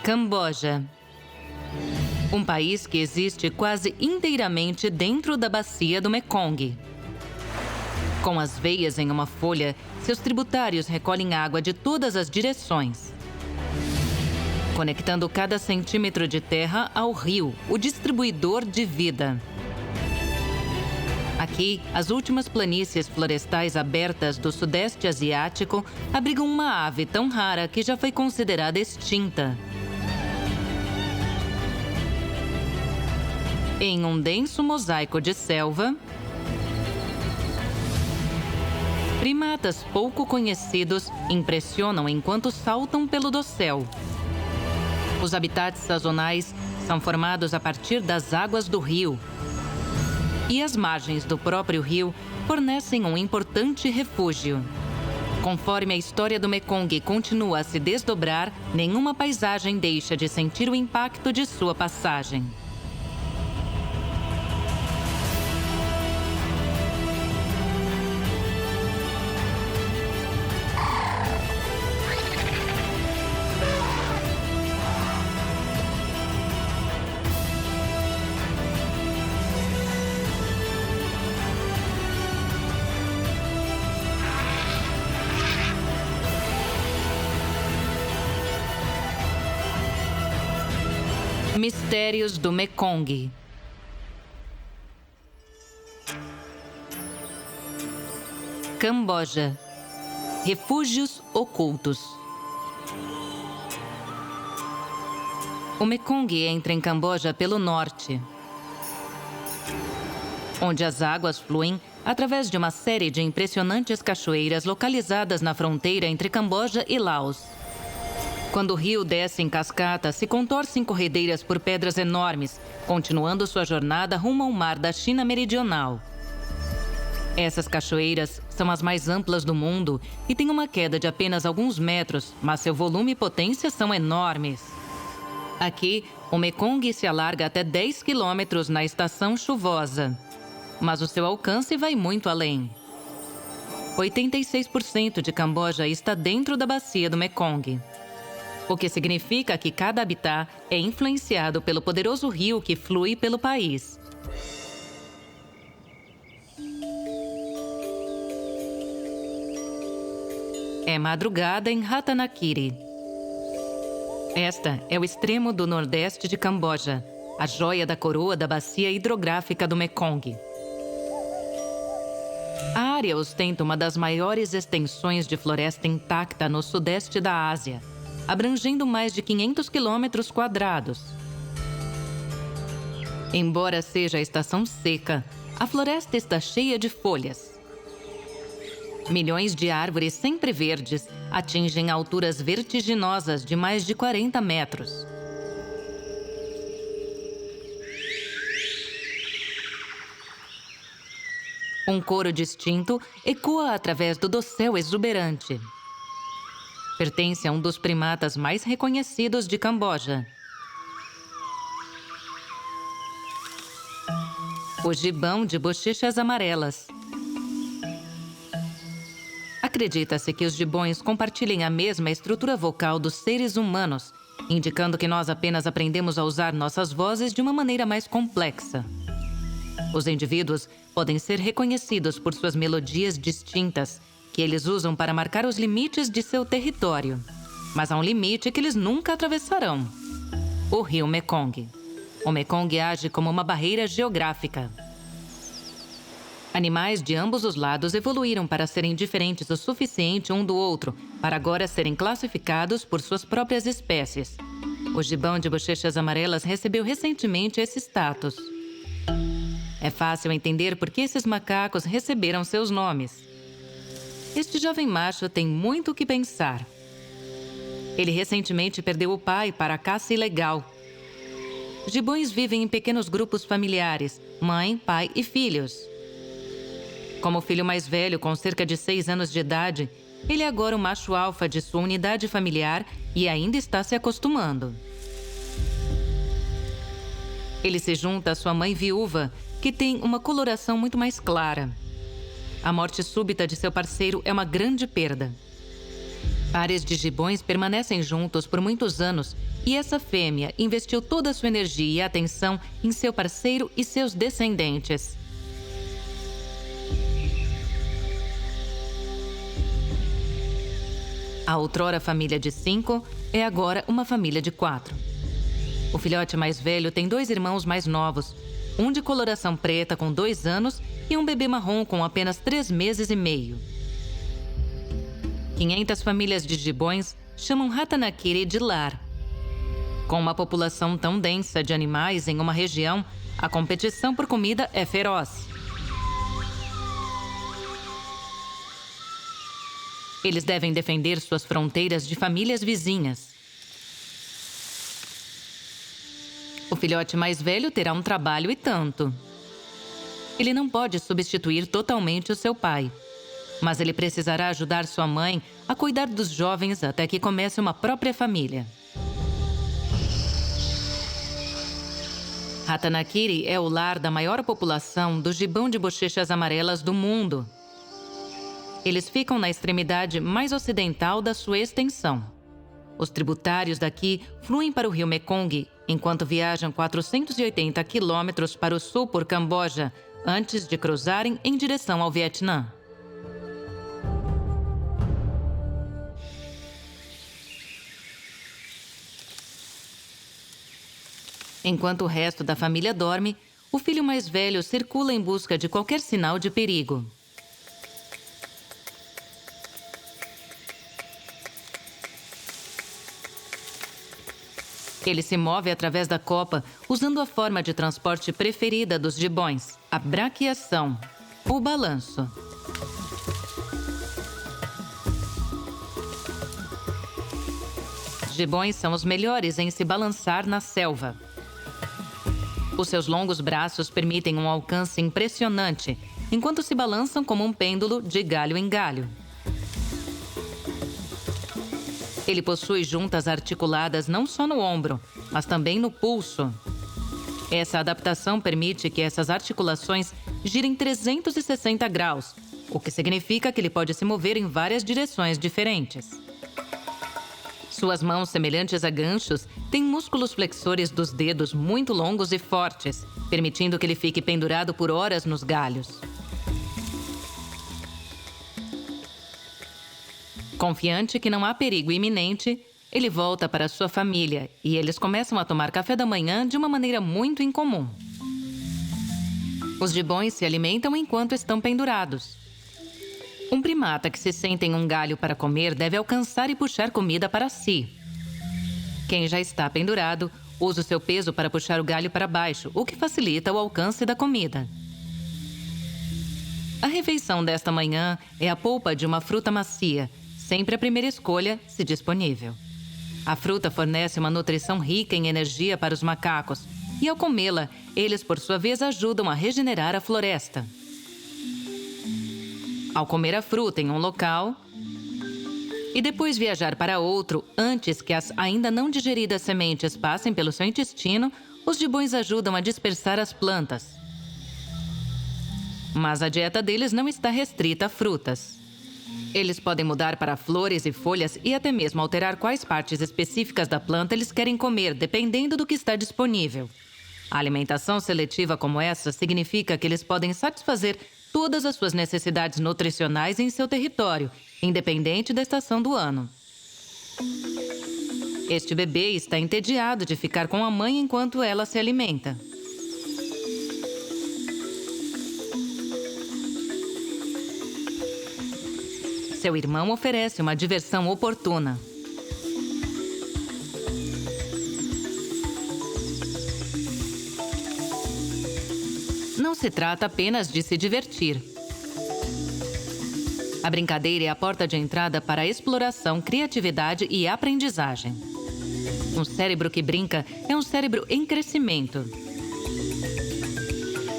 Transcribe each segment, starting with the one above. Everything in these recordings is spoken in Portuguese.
Camboja. Um país que existe quase inteiramente dentro da bacia do Mekong. Com as veias em uma folha, seus tributários recolhem água de todas as direções, conectando cada centímetro de terra ao rio, o distribuidor de vida. Aqui, as últimas planícies florestais abertas do Sudeste Asiático abrigam uma ave tão rara que já foi considerada extinta. Em um denso mosaico de selva, primatas pouco conhecidos impressionam enquanto saltam pelo dossel. Os habitats sazonais são formados a partir das águas do rio, e as margens do próprio rio fornecem um importante refúgio. Conforme a história do Mekong continua a se desdobrar, nenhuma paisagem deixa de sentir o impacto de sua passagem. Mistérios do Mekong. Camboja. Refúgios ocultos. O Mekong entra em Camboja pelo norte, onde as águas fluem através de uma série de impressionantes cachoeiras localizadas na fronteira entre Camboja e Laos. Quando o rio desce em cascata, se contorce em corredeiras por pedras enormes, continuando sua jornada rumo ao mar da China Meridional. Essas cachoeiras são as mais amplas do mundo e têm uma queda de apenas alguns metros, mas seu volume e potência são enormes. Aqui, o Mekong se alarga até 10 quilômetros na estação chuvosa, mas o seu alcance vai muito além. 86% de Camboja está dentro da bacia do Mekong, o que significa que cada habitat é influenciado pelo poderoso rio que flui pelo país. É madrugada em Ratanakiri. Esta é o extremo do nordeste de Camboja, a joia da coroa da bacia hidrográfica do Mekong. A área ostenta uma das maiores extensões de floresta intacta no sudeste da Ásia, abrangendo mais de 500 quilômetros quadrados. Embora seja a estação seca, a floresta está cheia de folhas. Milhões de árvores sempre verdes atingem alturas vertiginosas de mais de 40 metros. Um coro distinto ecoa através do dossel exuberante. Pertence a um dos primatas mais reconhecidos de Camboja, o gibão de bochechas amarelas. Acredita-se que os gibões compartilhem a mesma estrutura vocal dos seres humanos, indicando que nós apenas aprendemos a usar nossas vozes de uma maneira mais complexa. Os indivíduos podem ser reconhecidos por suas melodias distintas, que eles usam para marcar os limites de seu território. Mas há um limite que eles nunca atravessarão: o rio Mekong. O Mekong age como uma barreira geográfica. Animais de ambos os lados evoluíram para serem diferentes o suficiente um do outro para agora serem classificados por suas próprias espécies. O gibão de bochechas amarelas recebeu recentemente esse status. É fácil entender por que esses macacos receberam seus nomes. Este jovem macho tem muito o que pensar. Ele recentemente perdeu o pai para a caça ilegal. Gibões vivem em pequenos grupos familiares, mãe, pai e filhos. Como o filho mais velho, com cerca de 6 anos de idade, ele é agora o macho alfa de sua unidade familiar e ainda está se acostumando. Ele se junta à sua mãe viúva, que tem uma coloração muito mais clara. A morte súbita de seu parceiro é uma grande perda. Pares de gibões permanecem juntos por muitos anos e essa fêmea investiu toda a sua energia e atenção em seu parceiro e seus descendentes. A outrora família de 5 é agora uma família de 4. O filhote mais velho tem 2 irmãos mais novos, um de coloração preta com 2 anos e um bebê marrom com apenas 3 meses e meio. 500 famílias de gibões chamam Ratanakiri de lar. Com uma população tão densa de animais em uma região, a competição por comida é feroz. Eles devem defender suas fronteiras de famílias vizinhas. O filhote mais velho terá um trabalho e tanto. Ele não pode substituir totalmente o seu pai, mas ele precisará ajudar sua mãe a cuidar dos jovens até que comece uma própria família. Ratanakiri é o lar da maior população do gibão de bochechas amarelas do mundo. Eles ficam na extremidade mais ocidental da sua extensão. Os tributários daqui fluem para o rio Mekong, enquanto viajam 480 quilômetros para o sul por Camboja, antes de cruzarem em direção ao Vietnã. Enquanto o resto da família dorme, o filho mais velho circula em busca de qualquer sinal de perigo. Ele se move através da copa usando a forma de transporte preferida dos gibões, a braquiação, o balanço. Gibões são os melhores em se balançar na selva. Os seus longos braços permitem um alcance impressionante, enquanto se balançam como um pêndulo de galho em galho. Ele possui juntas articuladas não só no ombro, mas também no pulso. Essa adaptação permite que essas articulações girem 360 graus, o que significa que ele pode se mover em várias direções diferentes. Suas mãos, semelhantes a ganchos, têm músculos flexores dos dedos muito longos e fortes, permitindo que ele fique pendurado por horas nos galhos. Confiante que não há perigo iminente, ele volta para sua família e eles começam a tomar café da manhã de uma maneira muito incomum. Os gibões se alimentam enquanto estão pendurados. Um primata que se senta em um galho para comer deve alcançar e puxar comida para si. Quem já está pendurado usa o seu peso para puxar o galho para baixo, o que facilita o alcance da comida. A refeição desta manhã é a polpa de uma fruta macia, sempre a primeira escolha, se disponível. A fruta fornece uma nutrição rica em energia para os macacos, e ao comê-la, eles, por sua vez, ajudam a regenerar a floresta. Ao comer a fruta em um local e depois viajar para outro antes que as ainda não digeridas sementes passem pelo seu intestino, os gibões ajudam a dispersar as plantas. Mas a dieta deles não está restrita a frutas. Eles podem mudar para flores e folhas e até mesmo alterar quais partes específicas da planta eles querem comer, dependendo do que está disponível. A alimentação seletiva como essa significa que eles podem satisfazer todas as suas necessidades nutricionais em seu território, independente da estação do ano. Este bebê está entediado de ficar com a mãe enquanto ela se alimenta. Seu irmão oferece uma diversão oportuna. Não se trata apenas de se divertir. A brincadeira é a porta de entrada para a exploração, criatividade e aprendizagem. Um cérebro que brinca é um cérebro em crescimento.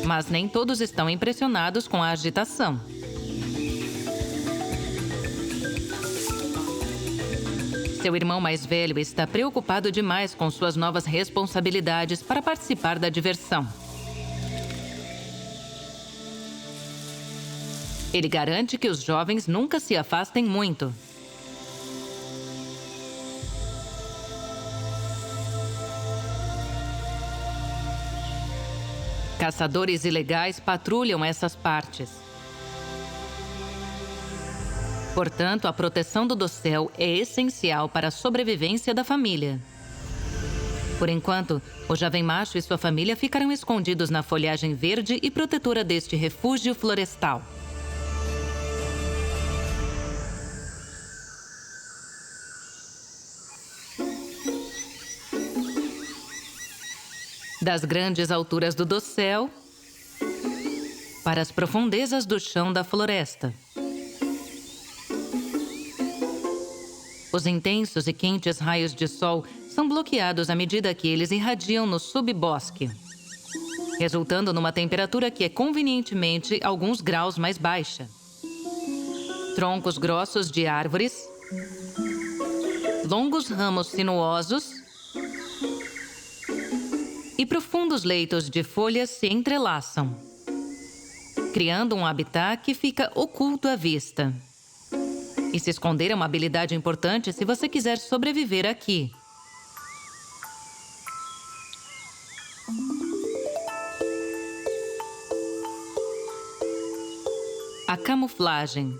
Mas nem todos estão impressionados com a agitação. Seu irmão mais velho está preocupado demais com suas novas responsabilidades para participar da diversão. Ele garante que os jovens nunca se afastem muito. Caçadores ilegais patrulham essas partes. Portanto, a proteção do dossel é essencial para a sobrevivência da família. Por enquanto, o jovem macho e sua família ficarão escondidos na folhagem verde e protetora deste refúgio florestal. Das grandes alturas do dossel para as profundezas do chão da floresta. Os intensos e quentes raios de sol são bloqueados à medida que eles irradiam no subbosque, resultando numa temperatura que é convenientemente alguns graus mais baixa. Troncos grossos de árvores, longos ramos sinuosos e profundos leitos de folhas se entrelaçam, criando um habitat que fica oculto à vista. E se esconder é uma habilidade importante se você quiser sobreviver aqui. A camuflagem.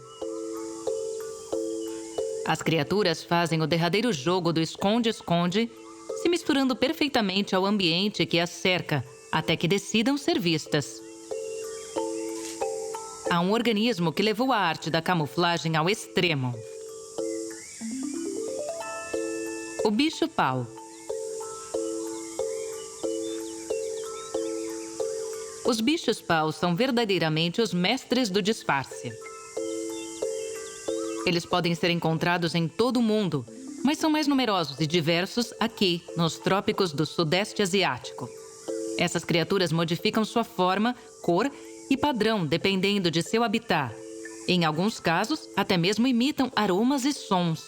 As criaturas fazem o derradeiro jogo do esconde-esconde, se misturando perfeitamente ao ambiente que as cerca, até que decidam ser vistas. Há um organismo que levou a arte da camuflagem ao extremo. O bicho-pau. Os bichos-pau são verdadeiramente os mestres do disfarce. Eles podem ser encontrados em todo o mundo, mas são mais numerosos e diversos aqui, nos trópicos do Sudeste Asiático. Essas criaturas modificam sua forma, cor e padrão dependendo de seu habitat. Em alguns casos, até mesmo imitam aromas e sons.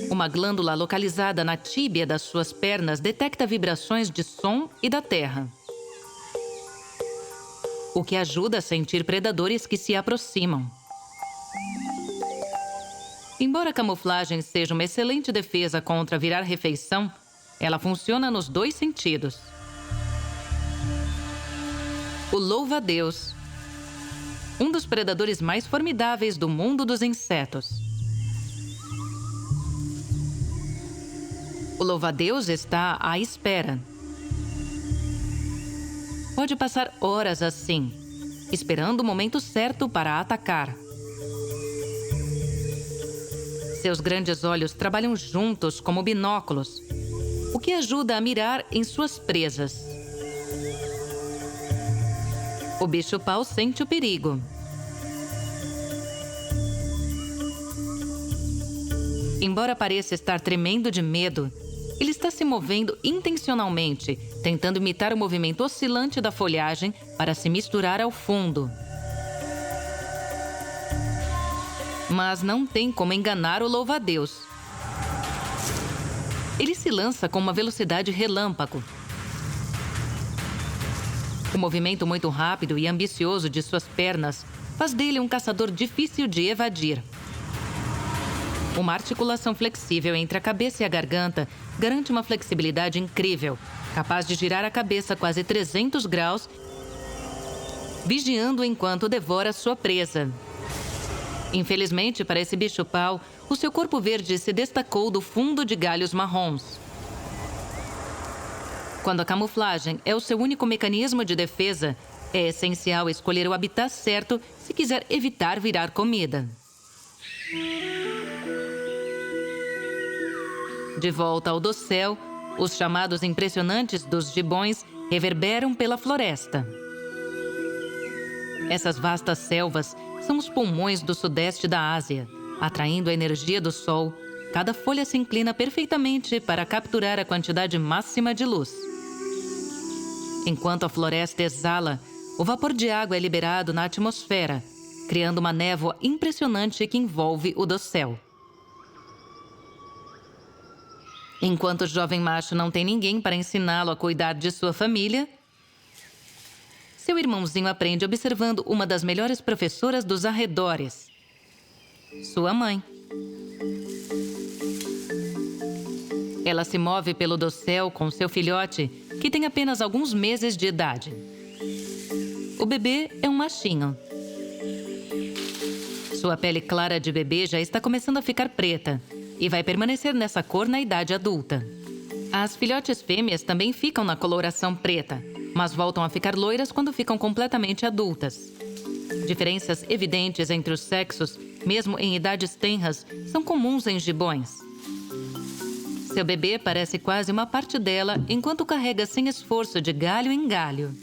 Uma glândula localizada na tíbia das suas pernas detecta vibrações de som e da terra, o que ajuda a sentir predadores que se aproximam. Embora a camuflagem seja uma excelente defesa contra virar refeição, ela funciona nos dois sentidos. O louva-a-Deus, um dos predadores mais formidáveis do mundo dos insetos. O louva-a-Deus está à espera. Pode passar horas assim, esperando o momento certo para atacar. Seus grandes olhos trabalham juntos como binóculos, o que ajuda a mirar em suas presas. O bicho-pau sente o perigo. Embora pareça estar tremendo de medo, ele está se movendo intencionalmente, tentando imitar o movimento oscilante da folhagem para se misturar ao fundo. Mas não tem como enganar o louva-a-Deus. Ele se lança com uma velocidade relâmpago. O movimento muito rápido e ambicioso de suas pernas faz dele um caçador difícil de evadir. Uma articulação flexível entre a cabeça e a garganta garante uma flexibilidade incrível, capaz de girar a cabeça quase 300 graus, vigiando enquanto devora sua presa. Infelizmente, para esse bicho-pau, o seu corpo verde se destacou do fundo de galhos marrons. Quando a camuflagem é o seu único mecanismo de defesa, é essencial escolher o habitat certo se quiser evitar virar comida. De volta ao dossel, os chamados impressionantes dos gibões reverberam pela floresta. Essas vastas selvas são os pulmões do sudeste da Ásia. Atraindo a energia do sol, cada folha se inclina perfeitamente para capturar a quantidade máxima de luz. Enquanto a floresta exala, o vapor de água é liberado na atmosfera, criando uma névoa impressionante que envolve o dossel. Enquanto o jovem macho não tem ninguém para ensiná-lo a cuidar de sua família, seu irmãozinho aprende observando uma das melhores professoras dos arredores, sua mãe. Ela se move pelo dossel com seu filhote, que tem apenas alguns meses de idade. O bebê é um machinho. Sua pele clara de bebê já está começando a ficar preta e vai permanecer nessa cor na idade adulta. As filhotes fêmeas também ficam na coloração preta, mas voltam a ficar loiras quando ficam completamente adultas. Diferenças evidentes entre os sexos, mesmo em idades tenras, são comuns em gibões. Seu bebê parece quase uma parte dela enquanto carrega sem esforço de galho em galho.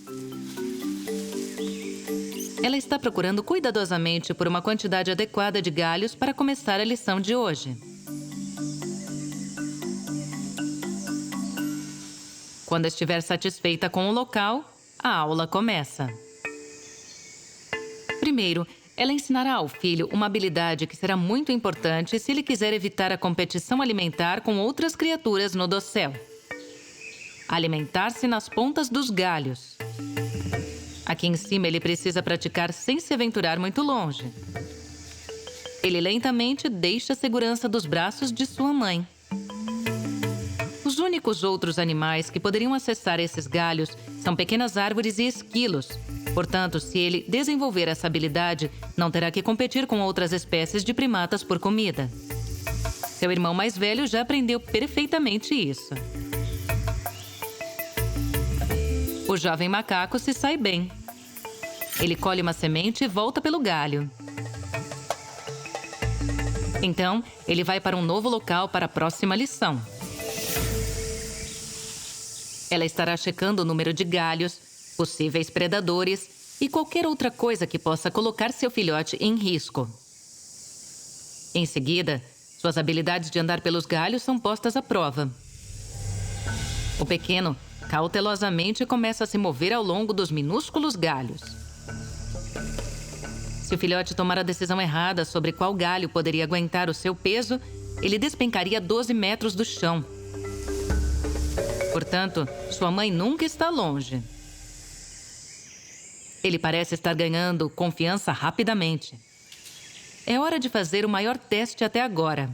Ela está procurando cuidadosamente por uma quantidade adequada de galhos para começar a lição de hoje. Quando estiver satisfeita com o local, a aula começa. Primeiro, ela ensinará ao filho uma habilidade que será muito importante se ele quiser evitar a competição alimentar com outras criaturas no dossel. Alimentar-se nas pontas dos galhos. Aqui em cima ele precisa praticar sem se aventurar muito longe. Ele lentamente deixa a segurança dos braços de sua mãe. Os únicos outros animais que poderiam acessar esses galhos são pequenas árvores e esquilos. Portanto, se ele desenvolver essa habilidade, não terá que competir com outras espécies de primatas por comida. Seu irmão mais velho já aprendeu perfeitamente isso. O jovem macaco se sai bem. Ele colhe uma semente e volta pelo galho. Então, ele vai para um novo local para a próxima lição. Ela estará checando o número de galhos, possíveis predadores e qualquer outra coisa que possa colocar seu filhote em risco. Em seguida, suas habilidades de andar pelos galhos são postas à prova. O pequeno, cautelosamente, começa a se mover ao longo dos minúsculos galhos. Se o filhote tomar a decisão errada sobre qual galho poderia aguentar o seu peso, ele despencaria 12 metros do chão. Portanto, sua mãe nunca está longe. Ele parece estar ganhando confiança rapidamente. É hora de fazer o maior teste até agora.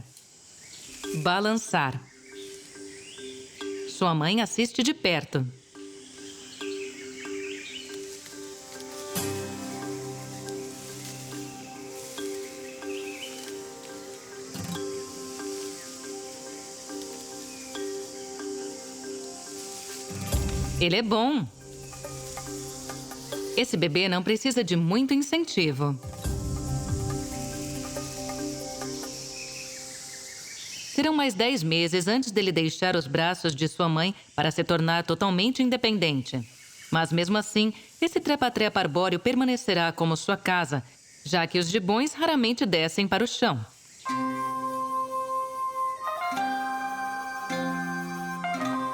Balançar. Sua mãe assiste de perto. Ele é bom. Esse bebê não precisa de muito incentivo. Serão mais 10 meses antes dele deixar os braços de sua mãe para se tornar totalmente independente. Mas mesmo assim, esse trepa-trepa arbóreo permanecerá como sua casa, já que os gibões raramente descem para o chão.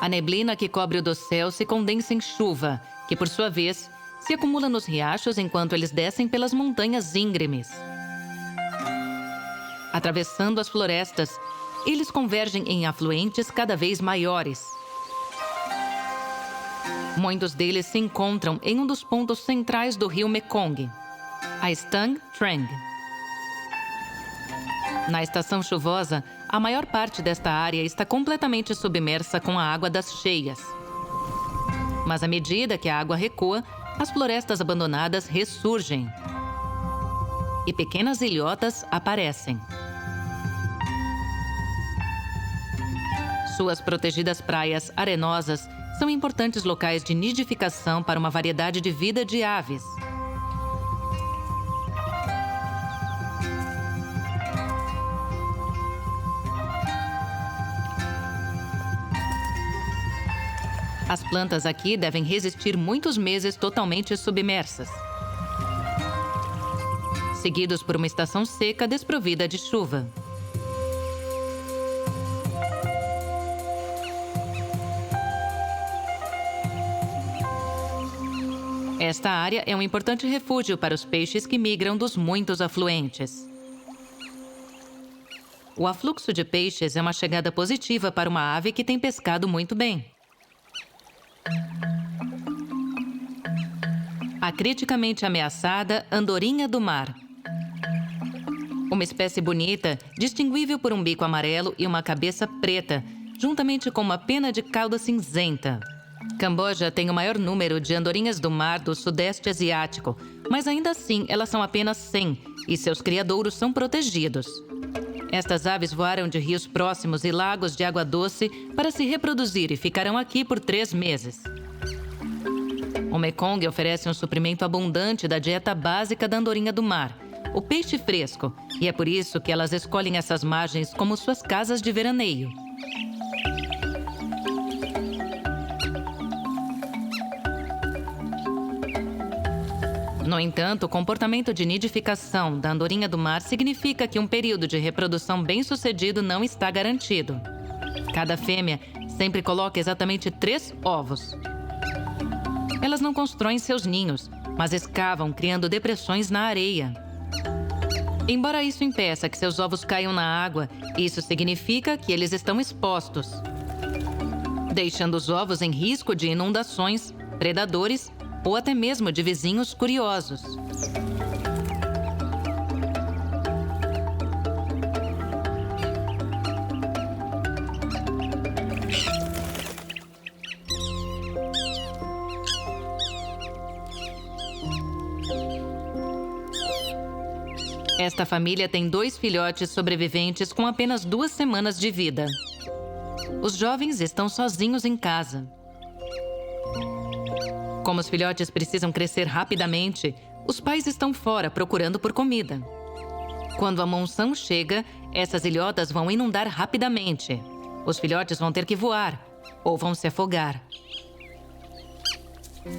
A neblina que cobre o dossel se condensa em chuva, que por sua vez se acumula nos riachos enquanto eles descem pelas montanhas íngremes. Atravessando as florestas, eles convergem em afluentes cada vez maiores. Muitos deles se encontram em um dos pontos centrais do rio Mekong, a Stang Trang. Na estação chuvosa, a maior parte desta área está completamente submersa com a água das cheias. Mas à medida que a água recua, as florestas abandonadas ressurgem. E pequenas ilhotas aparecem. Suas protegidas praias arenosas são importantes locais de nidificação para uma variedade de vida de aves. As plantas aqui devem resistir muitos meses totalmente submersas, seguidos por uma estação seca desprovida de chuva. Esta área é um importante refúgio para os peixes que migram dos muitos afluentes. O afluxo de peixes é uma chegada positiva para uma ave que tem pescado muito bem. A criticamente ameaçada andorinha do mar. Uma espécie bonita, distinguível por um bico amarelo e uma cabeça preta, juntamente com uma pena de cauda cinzenta. Camboja tem o maior número de andorinhas do mar do Sudeste Asiático, mas ainda assim elas são apenas 100 e seus criadouros são protegidos. Estas aves voaram de rios próximos e lagos de água doce para se reproduzir e ficarão aqui por 3 meses. O Mekong oferece um suprimento abundante da dieta básica da andorinha do mar, o peixe fresco, e é por isso que elas escolhem essas margens como suas casas de veraneio. No entanto, o comportamento de nidificação da andorinha do mar significa que um período de reprodução bem-sucedido não está garantido. Cada fêmea sempre coloca exatamente 3 ovos. Elas não constroem seus ninhos, mas escavam, criando depressões na areia. Embora isso impeça que seus ovos caiam na água, isso significa que eles estão expostos, deixando os ovos em risco de inundações, predadores ou até mesmo de vizinhos curiosos. Esta família tem 2 filhotes sobreviventes com apenas 2 semanas de vida. Os jovens estão sozinhos em casa. Como os filhotes precisam crescer rapidamente, os pais estão fora procurando por comida. Quando a monção chega, essas ilhotas vão inundar rapidamente. Os filhotes vão ter que voar ou vão se afogar.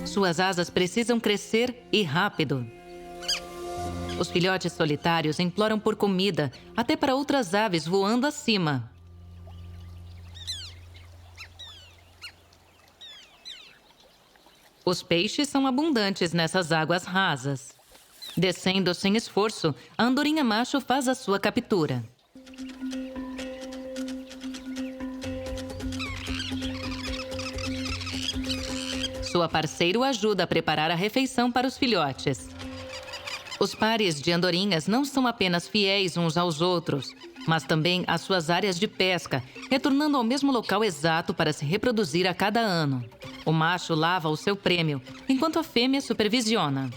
Suas asas precisam crescer e rápido. Os filhotes solitários imploram por comida, até para outras aves voando acima. Os peixes são abundantes nessas águas rasas. Descendo sem esforço, a andorinha macho faz a sua captura. Sua parceira o ajuda a preparar a refeição para os filhotes. Os pares de andorinhas não são apenas fiéis uns aos outros, mas também às suas áreas de pesca, retornando ao mesmo local exato para se reproduzir a cada ano. O macho lava o seu prêmio, enquanto a fêmea supervisiona.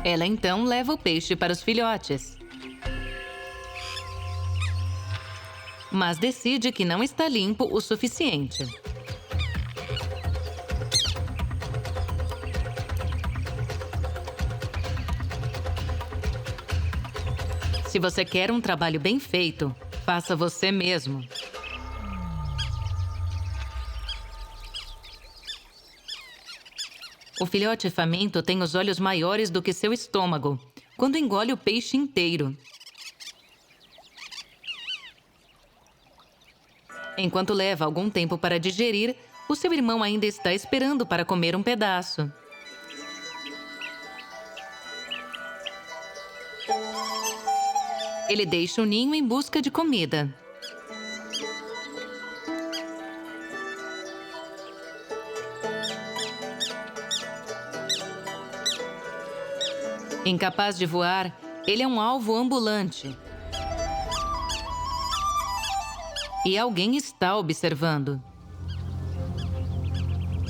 Ela então leva o peixe para os filhotes. Mas decide que não está limpo o suficiente. Se você quer um trabalho bem feito, faça você mesmo. O filhote faminto tem os olhos maiores do que seu estômago, quando engole o peixe inteiro. Enquanto leva algum tempo para digerir, o seu irmão ainda está esperando para comer um pedaço. Ele deixa o ninho em busca de comida. Incapaz de voar, ele é um alvo ambulante. E alguém está observando.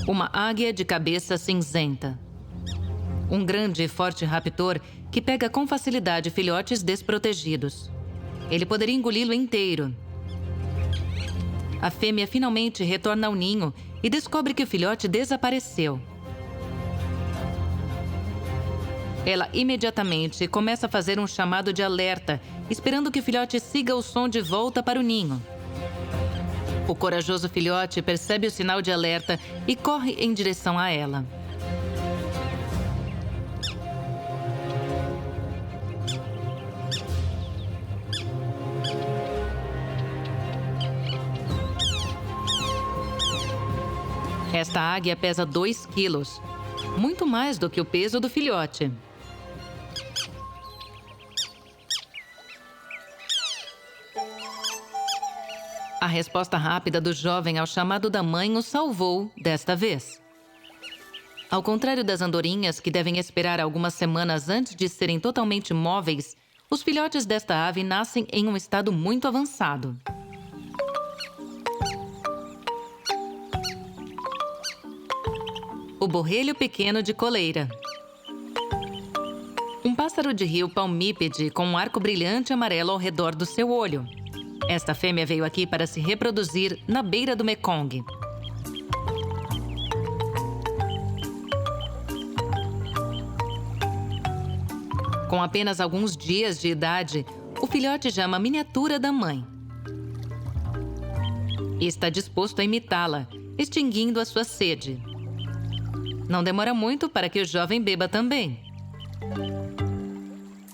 Uma águia de cabeça cinzenta. Um grande e forte raptor que pega com facilidade filhotes desprotegidos. Ele poderia engoli-lo inteiro. A fêmea finalmente retorna ao ninho e descobre que o filhote desapareceu. Ela imediatamente começa a fazer um chamado de alerta, esperando que o filhote siga o som de volta para o ninho. O corajoso filhote percebe o sinal de alerta e corre em direção a ela. Esta águia pesa 2 quilos, muito mais do que o peso do filhote. A resposta rápida do jovem ao chamado da mãe o salvou desta vez. Ao contrário das andorinhas, que devem esperar algumas semanas antes de serem totalmente móveis, os filhotes desta ave nascem em um estado muito avançado. O borrelho pequeno de coleira. Um pássaro de rio palmípede com um arco brilhante amarelo ao redor do seu olho. Esta fêmea veio aqui para se reproduzir na beira do Mekong. Com apenas alguns dias de idade, o filhote já é uma miniatura da mãe. E está disposto a imitá-la, extinguindo a sua sede. Não demora muito para que o jovem beba também.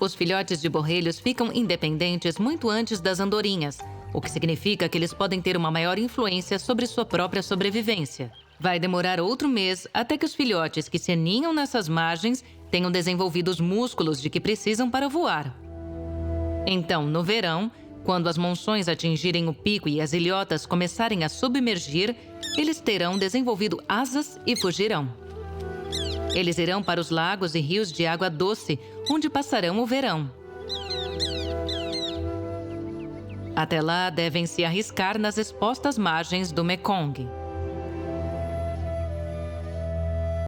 Os filhotes de borrelhos ficam independentes muito antes das andorinhas, o que significa que eles podem ter uma maior influência sobre sua própria sobrevivência. Vai demorar outro mês até que os filhotes que se aninham nessas margens tenham desenvolvido os músculos de que precisam para voar. Então, no verão, quando as monções atingirem o pico e as ilhotas começarem a submergir, eles terão desenvolvido asas e fugirão. Eles irão para os lagos e rios de água doce, onde passarão o verão. Até lá, devem se arriscar nas expostas margens do Mekong.